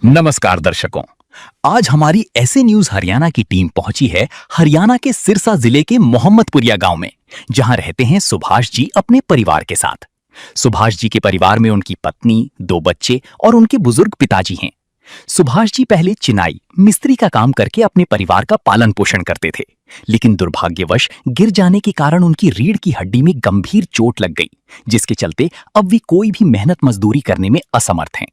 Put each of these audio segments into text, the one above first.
नमस्कार दर्शकों। आज हमारी ऐसे न्यूज हरियाणा की टीम पहुंची है हरियाणा के सिरसा जिले के मोहम्मदपुरिया गांव में, जहां रहते हैं सुभाष जी अपने परिवार के साथ। सुभाष जी के परिवार में उनकी पत्नी, 2 बच्चे और उनके बुजुर्ग पिताजी हैं। सुभाष जी पहले चिनाई मिस्त्री का काम करके अपने परिवार का पालन पोषण करते थे, लेकिन दुर्भाग्यवश गिर जाने के कारण उनकी रीढ़ की हड्डी में गंभीर चोट लग गई, जिसके चलते अब वे कोई भी मेहनत मजदूरी करने में असमर्थ हैं।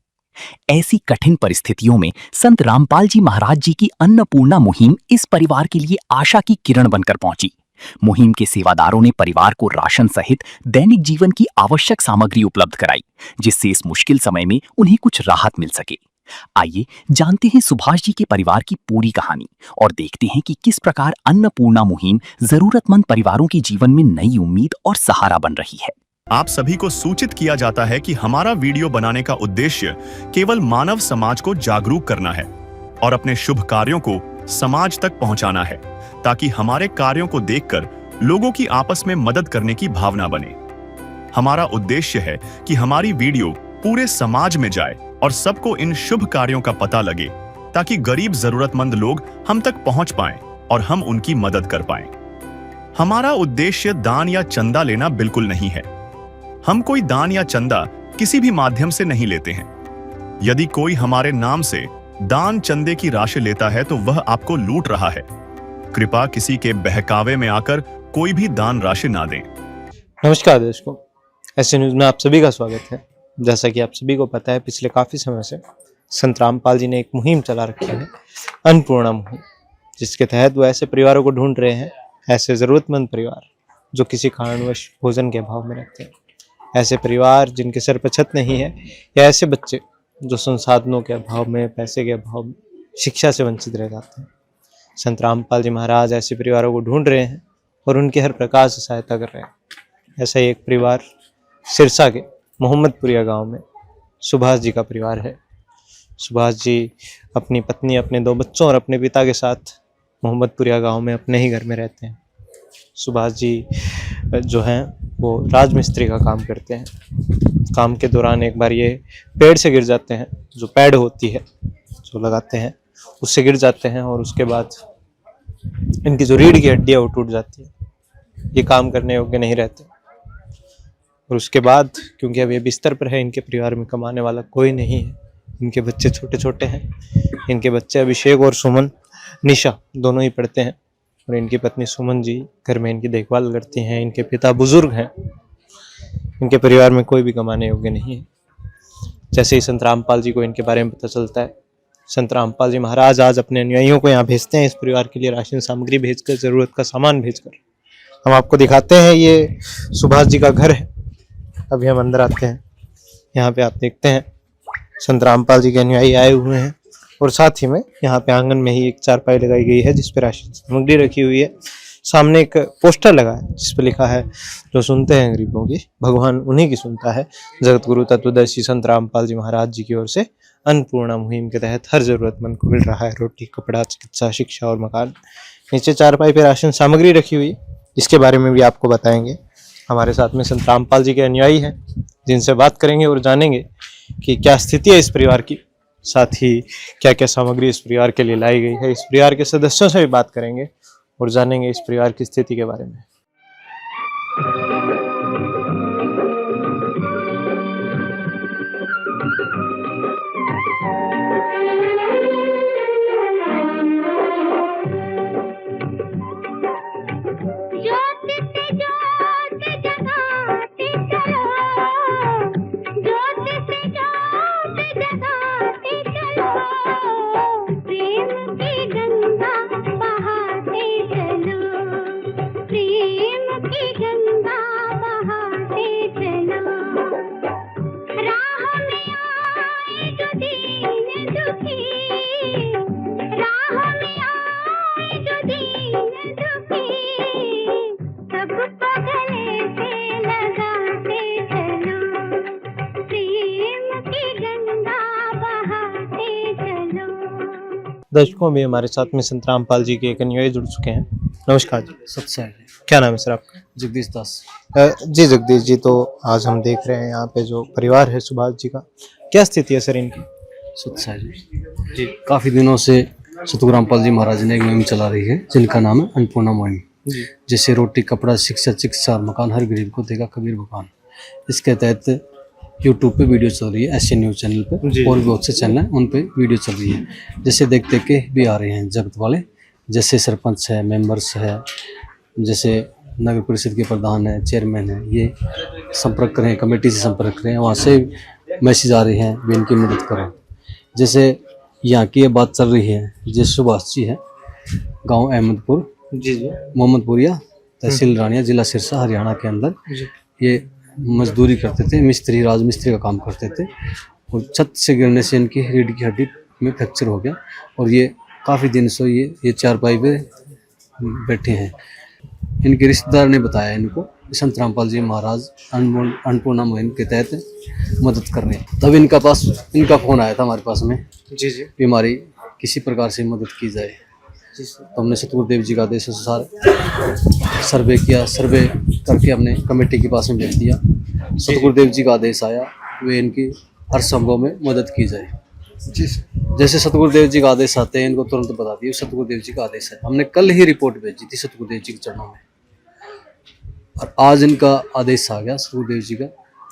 ऐसी कठिन परिस्थितियों में संत रामपाल जी महाराज जी की अन्नपूर्णा मुहिम इस परिवार के लिए आशा की किरण बनकर पहुंची। मुहिम के सेवादारों ने परिवार को राशन सहित दैनिक जीवन की आवश्यक सामग्री उपलब्ध कराई, जिससे इस मुश्किल समय में उन्हें कुछ राहत मिल सके। आइए जानते हैं सुभाष जी के परिवार की पूरी कहानी और देखते हैं कि किस प्रकार अन्नपूर्णा मुहिम जरूरतमंद परिवारों के जीवन में नई उम्मीद और सहारा बन रही है। आप सभी को सूचित किया जाता है कि हमारा वीडियो बनाने का उद्देश्य केवल मानव समाज को जागरूक करना है और अपने शुभ कार्यों को समाज तक पहुंचाना है, ताकि हमारे कार्यों को देखकर लोगों की आपस में मदद करने की भावना बने। हमारा उद्देश्य है कि हमारी वीडियो पूरे समाज में जाए और सबको इन शुभ कार्यों का पता लगे, ताकि गरीब जरूरतमंद लोग हम तक पहुंच पाएं और हम उनकी मदद कर पाएं। हमारा उद्देश्य दान या चंदा लेना बिल्कुल नहीं है। हम कोई दान या चंदा किसी भी माध्यम से नहीं लेते हैं। यदि कोई हमारे नाम से दान चंदे की राशि लेता है तो वह आपको लूट रहा है। कृपया किसी के बहकावे में आकर कोई भी दान राशि ना दें। नमस्कार दर्शकों, ऐसे न्यूज में आप सभी का स्वागत है। जैसा कि आप सभी को पता है, पिछले काफी समय से संत रामपाल जी ने एक मुहिम चला रखी है, अन्नपूर्णा मुहिम, जिसके तहत वो ऐसे परिवारों को ढूंढ रहे हैं, ऐसे जरूरतमंद परिवार जो किसी कारणवश भोजन के अभाव में रहते हैं, ऐसे परिवार जिनके सर पर छत नहीं है, या ऐसे बच्चे जो संसाधनों के अभाव में, पैसे के अभाव में, शिक्षा से वंचित रह जाते हैं। संत रामपाल जी महाराज ऐसे परिवारों को ढूंढ रहे हैं और उनकी हर प्रकार से सहायता कर रहे हैं। ऐसा ही एक परिवार सिरसा के मोहम्मदपुरिया गांव में सुभाष जी का परिवार है। सुभाष जी अपनी पत्नी, अपने 2 बच्चों और अपने पिता के साथ मोहम्मदपुरिया गांव में अपने ही घर में रहते हैं। सुभाष जी जो हैं वो राजमिस्त्री का काम करते हैं। काम के दौरान एक बार ये पेड़ से गिर जाते हैं, जो पैड होती है जो लगाते हैं उससे गिर जाते हैं, और उसके बाद इनकी जो रीढ़ की हड्डी है वो टूट जाती है। ये काम करने योग्य नहीं रहते, और उसके बाद क्योंकि अब ये बिस्तर पर है, इनके परिवार में कमाने वाला कोई नहीं है। इनके बच्चे छोटे छोटे हैं। इनके बच्चे अभिषेक और सुमन, निशा दोनों ही पढ़ते हैं, और इनकी पत्नी सुमन जी घर में इनकी देखभाल करती हैं। इनके पिता बुजुर्ग हैं। इनके परिवार में कोई भी कमाने योग्य नहीं है। जैसे ही संत रामपाल जी को इनके बारे में पता चलता है, संत रामपाल जी महाराज आज अपने अनुयायियों को यहाँ भेजते हैं, इस परिवार के लिए राशन सामग्री भेजकर, जरूरत का सामान भेजकर। हम आपको दिखाते हैं, ये सुभाष जी का घर है। अभी हम अंदर आते हैं। यहाँ पे आप देखते हैं संत रामपाल जी के अनुयायी आए हुए हैं, और साथ ही में यहाँ पे आंगन में ही एक चारपाई लगाई गई है, जिस पे राशन सामग्री रखी हुई है। सामने एक पोस्टर लगा है जिस पे लिखा है, जो सुनते हैं गरीबों की, भगवान उन्हीं की सुनता है। जगत गुरु तत्वदर्शी संत रामपाल जी महाराज जी की ओर से अन्नपूर्णा मुहिम के तहत हर जरूरतमंद को मिल रहा है रोटी, कपड़ा, चिकित्सा, शिक्षा और मकान। नीचे चारपाई पे राशन सामग्री रखी हुई, इसके बारे में भी आपको बताएंगे। हमारे साथ में संत रामपाल जी के अनुयायी हैं, जिनसे बात करेंगे और जानेंगे कि क्या स्थिति है इस परिवार की, साथ ही क्या क्या सामग्री इस परिवार के लिए लाई गई है। इस परिवार के सदस्यों से भी बात करेंगे और जानेंगे इस परिवार की स्थिति के बारे में। दर्शकों में हमारे साथ में संत रामपाल जी के एक अनुयायी जुड़ चुके हैं। नमस्कार जी। सत्संग। क्या नाम है सर आपका? जगदीश दास। जी जगदीश जी, तो आज हम देख रहे हैं यहाँ पे जो परिवार है सुभाष जी का, क्या स्थिति है सर इनकी? सत्साई जी जी काफ़ी दिनों से सतगुरु रामपाल जी महाराज ने एक मुहिम चला रही है जिनका नाम है अन्नपूर्णा मुहिम। जी जैसे रोटी कपड़ा शिक्षा चिकित्सा और मकान हर गरीब को देगा कबीर भगवान। इसके तहत यूट्यूब पे वीडियो चल रही है ऐसे न्यूज़ चैनल पे जी। और भी बहुत से चैनल हैं उन पे वीडियो चल रही है। जैसे देख देख के भी आ रहे हैं जगत वाले, जैसे सरपंच है, मेंबर्स है, जैसे नगर परिषद के प्रधान है, चेयरमैन है, ये संपर्क करें, कमेटी से संपर्क करें, वहाँ से मैसेज आ रहे हैं भी इनकी मदद करें। जैसे यहाँ की ये बात चल रही है, जैसे सुभाष जी है, गांव अहमदपुर, जी जी मोहम्मदपुरिया, तहसील रानिया, जिला सिरसा, हरियाणा के अंदर जी ये मजदूरी करते थे, मिस्त्री, राजमिस्त्री का काम करते थे और छत से गिरने से इनकी रीढ़ की हड्डी में फ्रैक्चर हो गया और ये काफ़ी दिन से ये चारपाई पे बैठे हैं। इनके रिश्तेदार ने बताया इनको संत रामपाल जी महाराज अन्नपूर्णा मुहिम के तहत मदद कर रहे हैं। तब इनका फ़ोन आया था हमारे पास में जी जी कि हमारी किसी प्रकार से मदद की जाए। जी सर तो हमने सतगुरुदेव जी का आदेश अनुसार सर्वे किया, सर्वे करके हमने कमेटी के पास में भेज दिया। सतगुरुदेव जी का आदेश आया वे इनकी हर संभव में मदद की जाए। जी सर जैसे सतगुरुदेव जी का आदेश आते हैं इनको तुरंत बता दिए सतगुरुदेव जी का आदेश है। हमने कल ही रिपोर्ट भेजी थी सतगुरुदेव जी के चरणों में और आज इनका आदेश आ गया सतगुरुदेव जी का।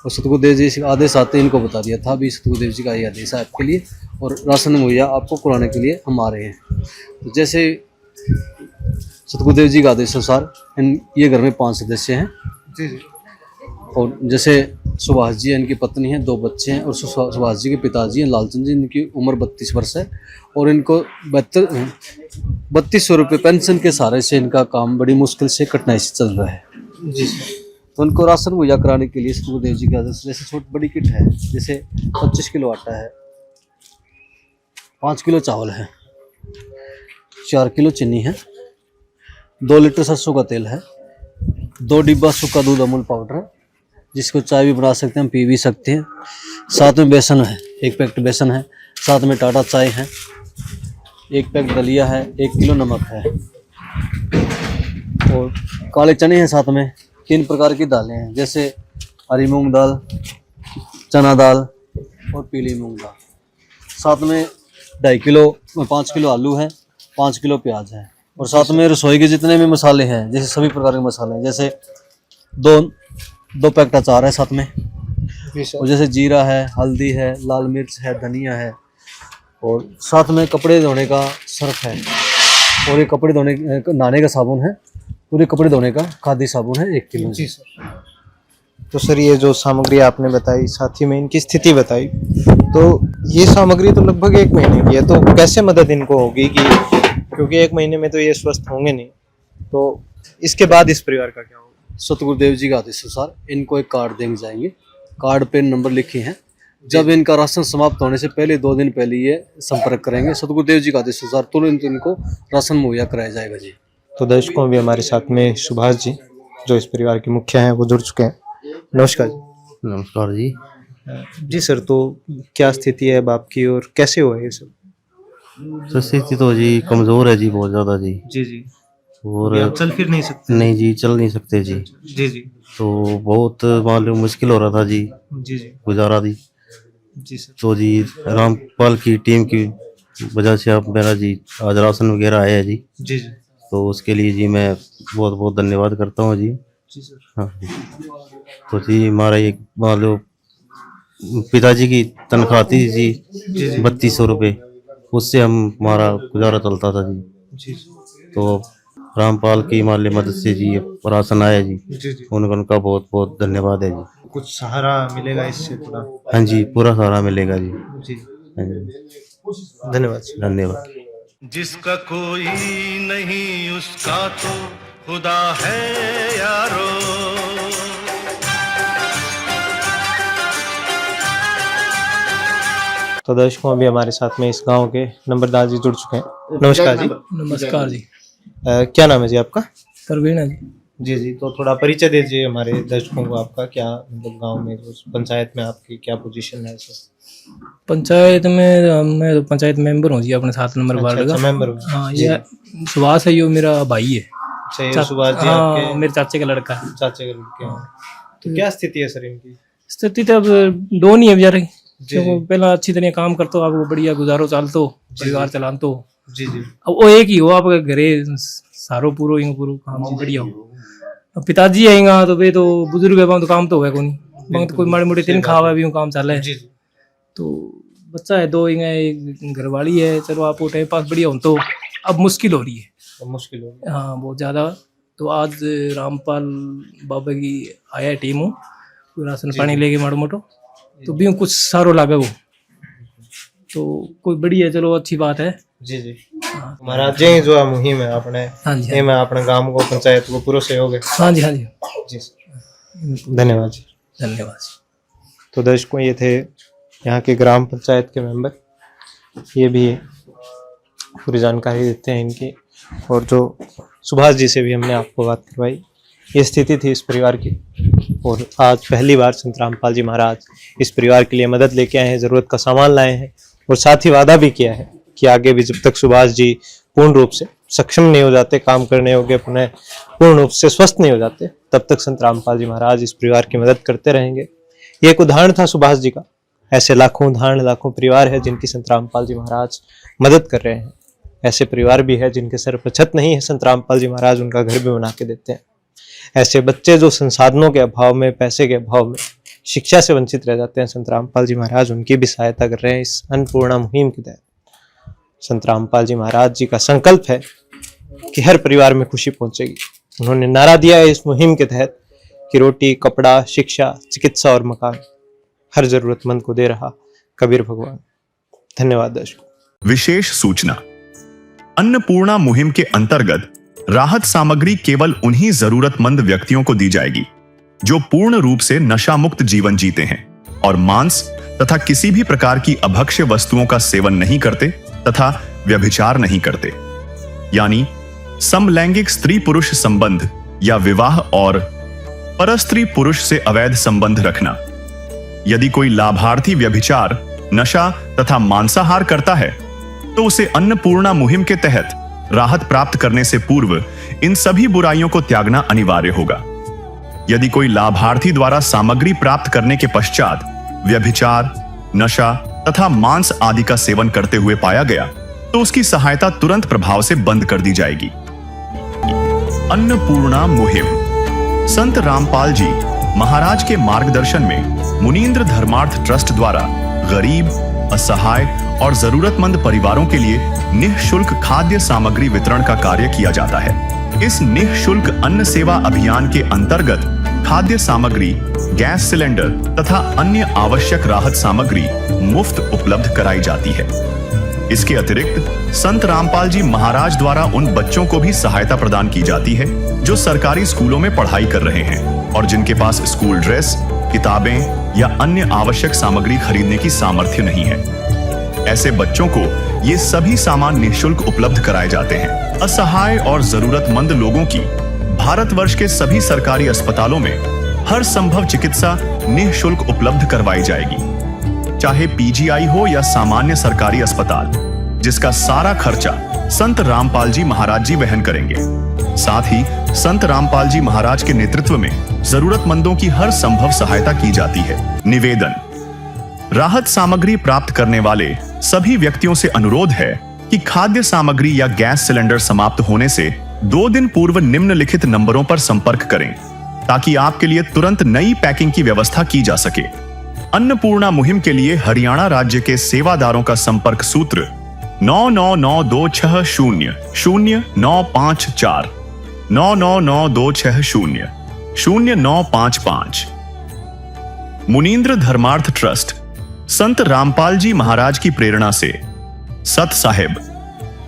और सतगुरुदेव जी का आदेश आते ही इनको बता दिया था भी सतगुरुदेव जी का ये आदेश है आपके लिए और राशन मुहैया आपको कराने के लिए हम आ रहे हैं। तो जैसे सतगुरुदेव जी का आदेश अनुसार ये घर में 5 सदस्य हैं जी जी और जैसे सुभाष जी हैं, इनकी पत्नी है, 2 बच्चे हैं और सुभाष जी के पिताजी हैं लालचंद जी, इनकी उम्र 32 वर्ष है और इनको 3200 रुपये पेंशन के सहारे से इनका काम बड़ी मुश्किल से कठिनाई से चल रहा है। जी सर तो उनको राशन मुहैया कराने के लिए सतगुरुदेव जी के आदेश जैसे छोटी बड़ी किट है, जैसे 25 किलो आटा है, 5 किलो चावल है, 4 किलो चीनी है, 2 लीटर सरसों का तेल है, 2 डिब्बा सूखा दूध अमूल पाउडर है जिसको चाय भी बना सकते हैं, पी भी सकते हैं। साथ में बेसन है, 1 पैकेट बेसन है, साथ में टाटा चाय है, 1 पैकेट दलिया है, 1 किलो नमक है और काले चने हैं। साथ में 3 प्रकार की दालें हैं जैसे हरी मूंग दाल, चना दाल और पीली मूंग दाल। साथ में 5 किलो आलू है, 5 किलो प्याज है और साथ में रसोई के जितने भी मसाले हैं जैसे सभी प्रकार के मसाले हैं, जैसे 2 पैकेट अचार है साथ में जी सर और जैसे जीरा है, हल्दी है, लाल मिर्च है, धनिया है और साथ में कपड़े धोने का सर्फ है और ये कपड़े धोने नहाने का साबुन है, पूरे कपड़े धोने का खादी साबुन है 1 किलो। जी सर तो सर ये जो सामग्री आपने बताई, साथ ही में इनकी स्थिति बताई, तो ये सामग्री तो लगभग 1 महीने की है, तो कैसे मदद इनको होगी कि क्योंकि 1 महीने में तो ये स्वस्थ होंगे नहीं, तो इसके बाद इस परिवार का क्या होगा? सतगुरुदेव जी के आदेश अनुसार इनको एक कार्ड देंगे जाएंगे, कार्ड पे नंबर लिखे हैं। जब इनका राशन समाप्त होने से पहले 2 दिन पहले ये संपर्क करेंगे, सतगुरुदेव जी के आदेश अनुसार तुरंत इनको राशन मुहैया कराया जाएगा जी। तो दर्शकों अभी हमारे साथ में सुभाष जी जो इस परिवार के मुखिया हैं वो जुड़ चुके हैं। नमस्कार जी। नमस्कार जी। जी सर, तो क्या स्थिति है बाप की और कैसे हुआ ये सब? तो स्थिति तो जी कमजोर है जी, बहुत ज्यादा जी। जी जी और आप चल फिर नहीं सकते? नहीं जी, चल नहीं सकते जी। जी जी तो बहुत मालूम मुश्किल हो रहा था जी, जी जी गुजारा दी। जी सर तो जी रामपाल की टीम की वजह से आप मेरा जी आज राशन वगैरह आया है जी, जी जी तो उसके लिए जी मैं बहुत बहुत धन्यवाद करता हूँ जी। जी सर हाँ जी। तो जी हमारा एक मान लो पिताजी की तनख्वाह थी जी 3200 रुपये, उससे हमारा गुजारा चलता था जी। जी तो रामपाल की माली मदद से जी राशन आया जी, जी जी उनका बहुत बहुत धन्यवाद है जी। कुछ सहारा मिलेगा इससे थोड़ा? हाँ जी, पूरा सहारा मिलेगा जी। जी हाँ जी, धन्यवाद सर। धन्यवाद। जिसका कोई नहीं उसका तो खुदा है यारो। तो दर्शकों अभी हमारे साथ में इस गांव के नंबरदार जी जुड़ चुके हैं। नमस्कार जी। नमस्कार जी। क्या नाम है जी आपका? परवीन है जी। जी जी, तो थोड़ा परिचय दीजिए हमारे दर्शकों को आपका, क्या मतलब गांव में उस पंचायत में आपकी क्या पोजीशन है सर? पंचायत में मैं तो पंचायत मेंबर हूँ जी, अपने 7 नंबर वार्ड का। मेंबर हो? हाँ, ये सुभाष है, यो मेरा भाई है। अच्छा, ये सुभाष जी हाँ, आपके मेरे चाचे का लड़का है। चाचे के लड़के हैं। तो क्या स्थिति है सर इनकी? स्थिति तो अब 2 नहीं है बेचारे, क्योंकि पहला अच्छी तरह काम करते हो, आपको बढ़िया गुजारो चालतो, परिवार चलातो। जी जी अब वो एक ही हो आपके घरे सारो पूरो ही पूरो काम बढ़िया हो। अब पिताजी आएगा तो वे तो बुजुर्ग है, तो काम तो है कोनी, तो कोई माड़ी मोटी तीन खावा भी काम चल है। तो बच्चा है दो, एक घरवाली है, चलो आपको टाइम पास बढ़िया हो। तो अब मुश्किल हो रही है, मुश्किल हो हाँ बहुत ज़्यादा। तो आज रामपाल बाबा की आया टीम हो, राशन पानी लेके माड़ो मोटो, तो भी कुछ सारो लागे वो, तो कोई बढ़िया, चलो अच्छी बात है। जी जी महाराज जी जो आ मुहिम है अपने हाँ जी, ये में अपने गांव को पंचायत को पूरा सहयोग है। हाँ जी, हाँ जी, जी धन्यवाद जी। धन्यवाद। तो दर्शकों ये थे यहाँ के ग्राम पंचायत के मेंबर, ये भी पूरी जानकारी देते हैं इनकी। और जो सुभाष जी से भी हमने आपको बात करवाई, ये स्थिति थी इस परिवार की। और आज पहली बार संत रामपाल जी महाराज इस परिवार के लिए मदद लेके आए हैं, ज़रूरत का सामान लाए हैं, और साथ ही वादा भी किया है कि आगे भी जब तक सुभाष जी पूर्ण रूप से सक्षम नहीं हो जाते, काम करने योग्य, अपने पूर्ण रूप से स्वस्थ नहीं हो जाते, तब तक संत रामपाल जी महाराज इस परिवार की मदद करते रहेंगे। ये एक उदाहरण था सुभाष जी का। ऐसे लाखों उदाहरण, लाखों परिवार है जिनकी संत रामपाल जी महाराज मदद कर रहे हैं। ऐसे परिवार भी है जिनके सर पर छत नहीं है, संत रामपाल जी महाराज उनका घर भी बना के देते हैं। ऐसे बच्चे जो संसाधनों के अभाव में, पैसे के अभाव में शिक्षा से वंचित रह जाते हैं, संत रामपाल जी महाराज उनकी भी सहायता कर रहे हैं इस अन्नपूर्णा मुहिम के तहत। संत रामपाल जी महाराज जी का संकल्प है कि हर परिवार में खुशी पहुंचेगी। उन्होंने नारा दिया है इस मुहिम के तहत कि रोटी, कपड़ा, शिक्षा, चिकित्सा और मकान हर जरूरतमंद को दे रहा कबीर भगवान। धन्यवाद दर्शकों। विशेष सूचना, अन्नपूर्णा मुहिम के अंतर्गत राहत सामग्री केवल उन्हीं जरूरतमंद व्यक्तियों को दी जाएगी जो पूर्ण रूप से नशा मुक्त जीवन जीते हैं और मांस तथा किसी भी प्रकार की अभक्ष्य वस्तुओं का सेवन नहीं करते तथा व्यभिचार नहीं करते, यानी समलैंगिक स्त्री पुरुष संबंध या विवाह और परस्त्री पुरुष से अवैध संबंध रखना। यदि कोई लाभार्थी व्यभिचार, नशा तथा मांसाहार करता है तो उसे अन्नपूर्णा मुहिम के तहत राहत प्राप्त करने से पूर्व इन सभी बुराइयों को त्यागना अनिवार्य होगा। यदि कोई लाभार्थी द्वारा सामग्री प्राप्त करने के पश्चात व्यभिचार, नशा तथा मांस आदि का सेवन करते हुए पाया गया तो उसकी सहायता तुरंत प्रभाव से बंद कर दी जाएगी। अन्नपूर्णा मुहिम संत रामपाल जी महाराज के मार्गदर्शन में मुनींद्र धर्मार्थ ट्रस्ट द्वारा गरीब, असहाय और जरूरतमंद परिवारों के लिए निःशुल्क खाद्य सामग्री वितरण का कार्य किया जाता है। इस निःशुल्क अन्न सेवा अभियान के अंतर्गत खाद्य सामग्री, गैस सिलेंडर तथा अन्य आवश्यक राहत सामग्री मुफ्त उपलब्ध कराई जाती है। इसके अतिरिक्त संत रामपाल जी महाराज द्वारा उन बच्चों को भी सहायता प्रदान की जाती है जो सरकारी स्कूलों में पढ़ाई कर रहे हैं और जिनके पास स्कूल ड्रेस, किताबें या अन्य आवश्यक सामग्री खरीदने की सामर्थ्य नहीं है। ऐसे बच्चों को ये सभी सामान निःशुल्क उपलब्ध कराए जाते हैं। असहाय और जरूरतमंद लोगों की भारतवर्ष के सभी सरकारी अस्पतालों में हर संभव चिकित्सा निःशुल्क उपलब्ध करवाई जाएगी, चाहे पीजीआई हो या सामान्य सरकारी अस्पताल, जिसका सारा खर्चा संत रामपाल जी महाराज जी वहन करेंगे। साथ ही संत रामपाल जी महाराज के नेतृत्व में जरूरतमंदों की हर संभव सहायता की जाती है। निवेदन, राहत सामग्री प्राप्त करने वाले सभी व्यक्तियों से अनुरोध है कि खाद्य सामग्री या गैस सिलेंडर समाप्त होने से 2 दिन पूर्व निम्नलिखित नंबरों पर संपर्क करें ताकि आपके लिए तुरंत नई पैकिंग की व्यवस्था की जा सके। अन्नपूर्णा मुहिम के लिए हरियाणा राज्य के सेवादारों का संपर्क सूत्र 9992600954 9992600955। मुनींद्र धर्मार्थ ट्रस्ट संत रामपाल जी महाराज की प्रेरणा से सत साहिब